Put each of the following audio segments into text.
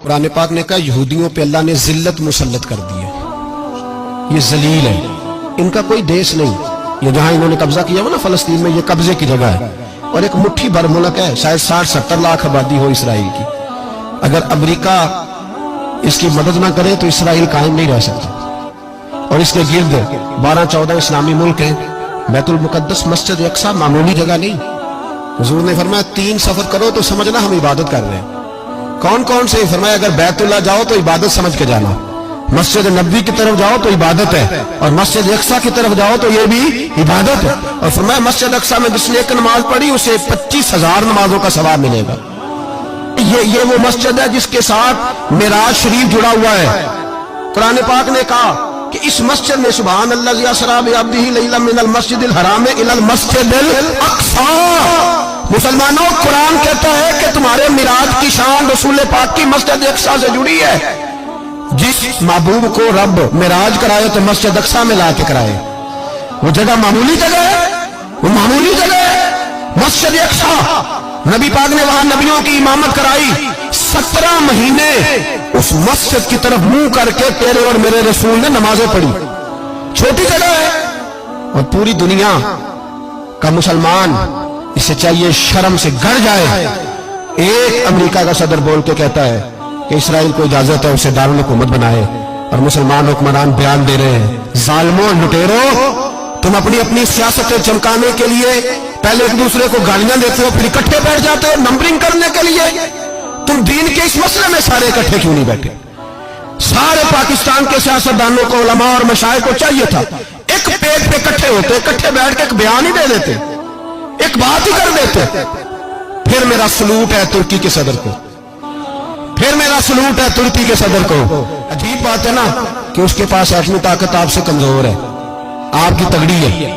قرآن پاک نے کہا یہودیوں پہ اللہ نے ذلت مسلط کر دی ہے، یہ ذلیل ہے، ان کا کوئی دیش نہیں، یہ جہاں انہوں نے قبضہ کیا ہوا نا فلسطین میں، یہ قبضے کی جگہ ہے، اور ایک مٹھی بھر ملک ہے، شاید 60-70 لاکھ آبادی ہو اسرائیل کی، اگر امریکہ اس کی مدد نہ کرے تو اسرائیل قائم نہیں رہ سکتا، اور اس کے گرد 12-14 اسلامی ملک ہیں، بیت المقدس مسجد اقصی معمولی جگہ نہیں، حضور نے فرمایا 3 سفر کرو تو سمجھنا ہم عبادت کر رہے ہیں، کون کون سے؟ فرمایا اگر بیت اللہ جاؤ تو عبادت سمجھ کے جانا، مسجد نبوی کی طرف جاؤ تو عبادت ہے، اور مسجد اقصی کی طرف جاؤ تو یہ بھی عبادت ہے، اور فرمایا مسجد اقصی میں جس نے ایک نماز پڑھی اسے 25,000 نمازوں کا ثواب ملے گا۔ یہ وہ مسجد ہے جس کے ساتھ معراج شریف جڑا ہوا ہے۔ قرآن پاک نے کہا کہ اس مسجد میں سبحان اللہ اسریٰ بعبدہ لیلا من المسجد الحرام الی المسجد الاقصی، مسلمانوں قرآن کہتا ہے کہ تمہارے معراج کی شان رسول پاک کی مسجد اقصی سے جڑی ہے، جس محبوب کو رب معراج کرائے تو مسجد اقصی میں لا کے کرائے، وہ جگہ معمولی جگہ ہے، وہ معمولی جگہ ہے مسجد اقصی، نبی پاک نے وہاں نبیوں کی امامت کرائی، 17 مہینے اس مسجد کی طرف منہ کر کے تیرے اور میرے رسول نے نمازیں پڑھی، چھوٹی جگہ ہے، اور پوری دنیا کا مسلمان اسے چاہیے شرم سے گڑ جائے۔ ایک امریکہ کا صدر بول کے کہتا ہے کہ اسرائیل کو اجازت ہے اسے دارالحکومت بنائے، اور مسلمان حکمران بیان دے رہے ہیں ظالموں لٹیرو، تم اپنی سیاستیں چمکانے کے لیے پہلے ایک دوسرے کو گالیاں دیتے ہو، پھر اکٹھے بیٹھ جاتے ہو نمبرنگ کرنے کے لیے، تم دین کے اس مسئلے میں سارے اکٹھے کیوں نہیں بیٹھے؟ سارے پاکستان کے سیاستدانوں کو، علماء اور مشائخ کو چاہیے تھا ایک پیٹ پہ اکٹھے ہوتے، اکٹھے بیٹھ کے ایک بیان ہی دے دیتے، ایک بات ہی کر دیتے۔ پھر میرا سلوٹ ہے ترکی کے صدر کو، پھر میرا سلوٹ ہے ترکی کے صدر کو۔ عجیب بات ہے نا کہ اس کے پاس ایٹمی طاقت آپ سے کمزور ہے، آپ کی تگڑی ہے،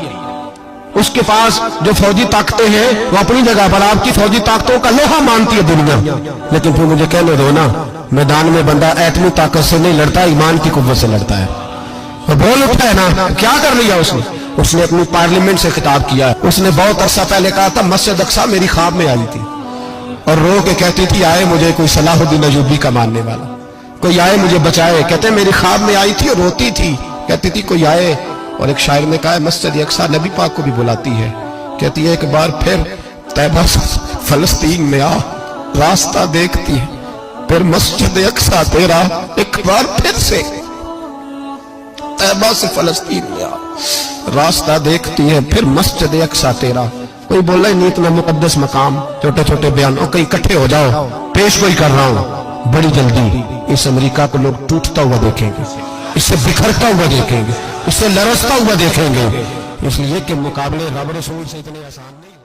اس کے پاس جو فوجی طاقتیں ہیں وہ اپنی جگہ پر آپ کی فوجی طاقتوں کا لوہا مانتی ہے دنیا، لیکن پھر مجھے کہنے دو نا، میدان میں بندہ ایٹمی طاقت سے نہیں لڑتا، ایمان کی قوت سے لڑتا ہے، وہ بول اٹھا ہے نا، کیا کر لیا اس نے اپنی پارلیمنٹ سے خطاب کیا، اس نے بہت عرصہ پہلے کہا تھا مسجد اقصی میری خواب میں آئی تھی، اور رو کے کہتی تھی آئے مجھے کوئی صلاح الدین ایوبی کا ماننے والا، کوئی آئے مجھے بچائے، کہتے میری خواب میں آئی تھی اور روتی تھی، کہتی تھی کوئی آئے، اور ایک شاعر نے کہا ہے مسجد اقصی نبی پاک کو بھی بلاتی ہے، کہتی ہے ایک بار پھر طیبہ فلسطین میں آ، راستہ دیکھتی ہے پھر مسجد اقصی تیرا، ایک بار پھر سے طیبہ سے فلسطین میں آ، راستہ دیکھتی ہے پھر مسجد اقصی تیرا۔ کوئی بولا ہی نہیں اتنا مقدس مقام، چھوٹے چھوٹے بیان، اور کہیں اکٹھے ہو جاؤ، پیش گوئی کر رہا ہوں بڑی جلدی اس امریکہ کو لوگ ٹوٹتا ہوا دیکھیں گے، اس سے بکھرتا ہوا دیکھیں گے، اس سے لرزتا ہوا دیکھیں گے، اس لیے کہ مقابلے رب رسول سے اتنے آسان نہیں۔